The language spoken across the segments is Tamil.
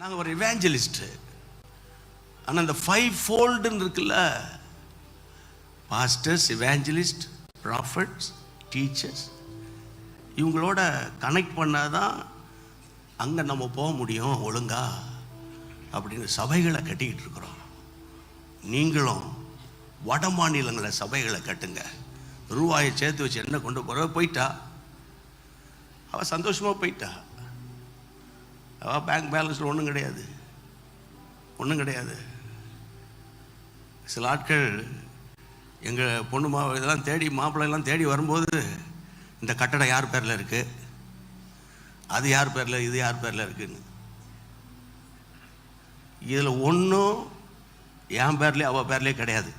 நாங்கள் ஒரு இவாஞ்சலிஸ்ட்டு. ஆனால் இந்த 5 ஃபோல்டுன்னு இருக்குல்ல, பாஸ்டர்ஸ், இவாஞ்சலிஸ்ட், ப்ராஃபட்ஸ், டீச்சர்ஸ், இவங்களோட கனெக்ட் பண்ணாதான் அங்கே நம்ம போக முடியும் ஒழுங்கா அப்படின்னு சபைகளை கட்டிக்கிட்டு இருக்கிறோம். நீங்களும் வட மாநிலங்களில் சபைகளை கட்டுங்க. ரூபாயை சேர்த்து வச்சு என்ன கொண்டு போகிற போயிட்டா, அவள் சந்தோஷமாக போயிட்டா. அவள் பேங்க் பேலன்ஸில் ஒன்றும் கிடையாது, ஒன்றும் கிடையாது. சில ஆட்கள் எங்கள் பொண்ணு இதெல்லாம் தேடி, மாப்பிள்ளைலாம் தேடி வரும்போது, இந்த கட்டடம் யார் பேரில் இருக்குது, அது யார் பேரில், இது யார் பேரில் இருக்குன்னு. இதில் ஒன்றும் என் பேர்லேயே அவள் பேர்லேயே கிடையாது.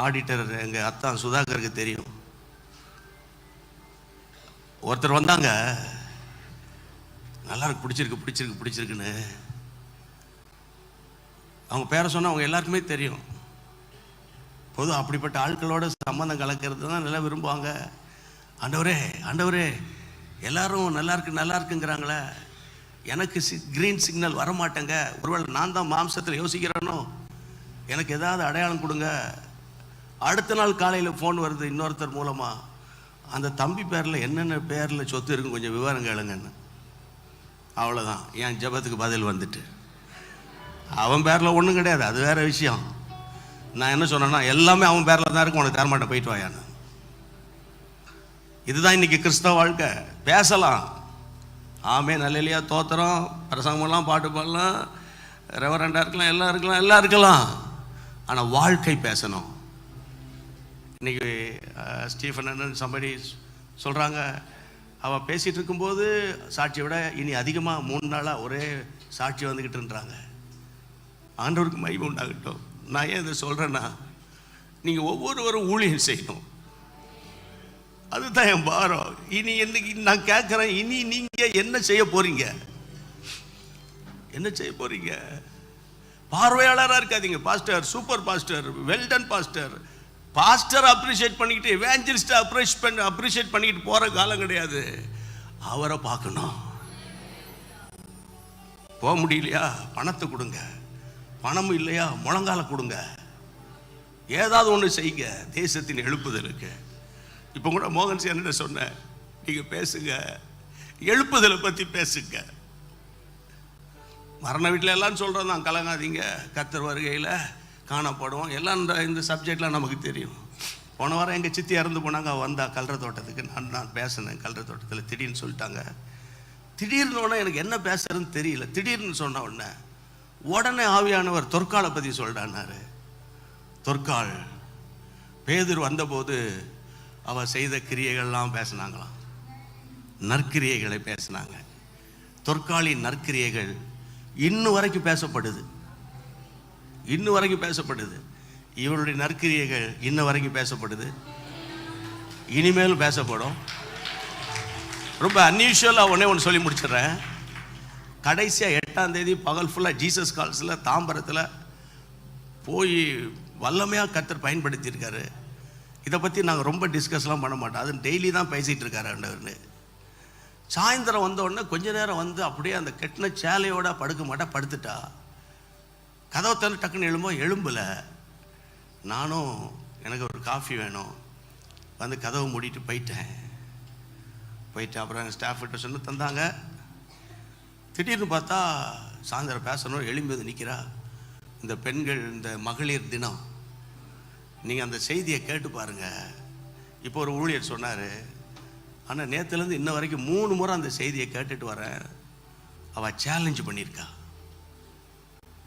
ஆடிட்டர் எங்கள் அத்தான் சுதாகருக்கு தெரியும். ஒருத்தர் வந்தாங்க, நல்லா இருக்கு, பிடிச்சிருக்குன்னு அவங்க பேரை சொன்னால் அவங்க எல்லாருக்குமே தெரியும். பொதுவாக அப்படிப்பட்ட ஆட்களோட சம்பந்தம் கலக்கிறது தான் நல்லா விரும்புவாங்க. ஆண்டவரே எல்லாரும் நல்லா இருக்குங்கிறாங்களே, எனக்கு கிரீன் சிக்னல் வரமாட்டேங்க. ஒருவேளை நான் தான் மாம்சத்தில் யோசிக்கிறேனோ, எனக்கு ஏதாவது அடையாளம் கொடுங்க. அடுத்த நாள் காலையில் ஃபோன் வருது இன்னொருத்தர் மூலமாக, அந்த தம்பி பேரில் என்னென்ன பேரில் சொத்து இருக்குன்னு கொஞ்சம் விவரம் கேளுங்கன்னு. அவ்வளோதான், என் ஜபத்துக்கு பதில் வந்துட்டு. அவன் பேரில் ஒன்றும் கிடையாது, அது வேறு விஷயம். நான் என்ன சொன்னேன்னா, எல்லாமே அவன் பேரில் தான் இருக்கும், உனக்கு தரமாட்டேன், போயிட்டு வாயான்னு. இதுதான் இன்னைக்கு கிறிஸ்தவ வாழ்க்கை. பேசலாம், ஆமே நல்லையா தோத்திரம், பிரசங்கமெல்லாம், பாட்டு பாடலாம், ரெவரண்டாக இருக்கலாம், எல்லாம் இருக்கலாம். ஆனால் வாழ்க்கை பேசணும். இன்னைக்கு ஸ்டீஃபன் அண்ணன் சம்படி சொல்கிறாங்க, அவள் பேசிகிட்டு இருக்கும்போது சாட்சியை விட இனி அதிகமாக 3 நாளாக ஒரே சாட்சி வந்துக்கிட்டுன்றாங்க. ஆண்டவருக்கு மகிமை உண்டாகட்டும். நான் ஏன் இதை சொல்கிறேன்னா, நீங்கள் ஒவ்வொருவரும் ஊழியம் செய்யணும், அதுதான் என் பாரம். இனி என்னைக்கு நான் கேட்குறேன், இனி நீங்கள் என்ன செய்ய போகிறீங்க? என்ன செய்ய போகிறீங்க? பார்வையாளராக இருக்காதீங்க. Pastor, super pastor, well done pastor, pastor appreciate பண்ணிக்கிட்டு, எவாஞ்சலிஸ்ட்டை அப்ரிஷியேட் பண்ணிக்கிட்டு போகிற காலம் கிடையாது. அவரை பார்க்கணும். போக முடியலையா, பணத்தை கொடுங்க. பணம் இல்லையா, முழங்கால கொடுங்க. ஏதாவது ஒன்று செய்யுங்க தேசத்தின் எழுப்புதலுக்கு. இப்போ கூட மோகன் என்ன சொன்னேன், நீங்கள் பேசுங்க, எழுப்புதலை பற்றி பேசுங்க. மரண வீட்டில் எல்லாம் சொல்கிறோம் தான், கலங்காதீங்க, கர்த்தர் வருகையில் காணப்படுவோம், எல்லாம் இந்த சப்ஜெக்ட்லாம் நமக்கு தெரியும். போன வாரம் எங்கள் சித்தி இறந்து போனாங்க, அவள் வந்தா கல்ற தோட்டத்துக்கு. நான் பேசினேன் கல்ற தோட்டத்தில். திடீர்னு சொல்லிட்டாங்க. திடீர்னு உடனே எனக்கு என்ன பேசுறதுன்னு தெரியல. திடீர்னு சொன்ன உடனே ஆவியானவர் தொற்காலை பற்றி சொல்லிட்டான்னாரு. தொற்கால் பேதுரு வந்தபோது அவள் செய்த கிரியைகள்லாம் பேசினாங்களாம், நற்கிரியைகளை பேசினாங்க. தொற்காலின் நற்கிரியைகள் இன்னும் வரைக்கும் பேசப்படுது, இன்னும் வரைக்கும் பேசப்படுது. இவருடைய நற்கிரியைகள் இன்னும் வரைக்கும் பேசப்படுது, இனிமேலும் பேசப்படும். ரொம்ப அன்யூஷுவலாக ஒன்று சொல்லி முடிச்சிடுறேன். கடைசியாக 8ஆம் தேதி பகல் ஃபுல்லாக ஜீசஸ் கால்ஸில் தாம்பரத்தில் போய் வல்லமையாக கர்த்தர் பயன்படுத்தியிருக்காரு. இதை பற்றி நாங்கள் ரொம்ப டிஸ்கஸ்லாம் பண்ண மாட்டோம், அது டெய்லி தான் பேசிகிட்டு இருக்காரு ஆண்டவர்னு. சாயந்தரம் வந்தோடனே கொஞ்ச நேரம் வந்து அப்படியே அந்த கெட்டின சேலையோட படுக்க மாட்டா, படுத்துட்டா. கதவை தந்து டக்குன்னு எழும்பலை. நானும் எனக்கு ஒரு காஃபி வேணும், வந்து கதவை மூடிட்டு போயிட்டேன். அப்புறம் எங்கள் ஸ்டாஃப்கிட்ட சொன்ன தந்தாங்க. திடீர்னு பார்த்தா சாயந்தரம் பேசணும், எழும்பி நிற்கிறா. இந்த பெண்கள், இந்த மகளிர் தினம், நீங்கள் அந்த செய்தியை கேட்டு பாருங்கள். இப்போ ஒரு ஊழியர் சொன்னார், ஆனால் நேற்றுலேருந்து இன்ன வரைக்கும் 3 முறை அந்த செய்தியை கேட்டுட்டு வரேன். அவள் சேலஞ்சு பண்ணியிருக்கா,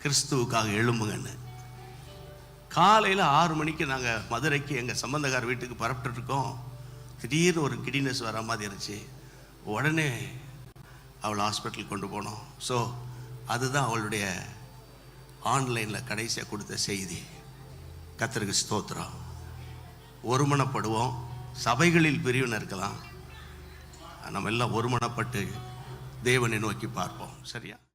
கிறிஸ்துவுக்காக எழும்புங்கன்னு. காலையில் 6 மணிக்கு நாங்கள் மதுரைக்கு எங்கள் சம்பந்தக்கார வீட்டுக்கு பரப்பிட்டுருக்கோம். திடீர்னு ஒரு கிடினஸ் வர மாதிரி இருந்துச்சு. உடனே அவளை ஹாஸ்பிட்டலுக்கு கொண்டு போனோம். ஸோ அதுதான் அவளுடைய ஆன்லைனில் கடைசியாக கொடுத்த செய்தி. கர்த்தருக்கு ஸ்தோத்திரம். ஒருமனப்படுவோம். சபைகளில் பிரிவினை இருக்கலாம், நம்ம எல்லாம் ஒருமனப்பட்டு தேவனை நோக்கி பார்ப்போம். சரியா?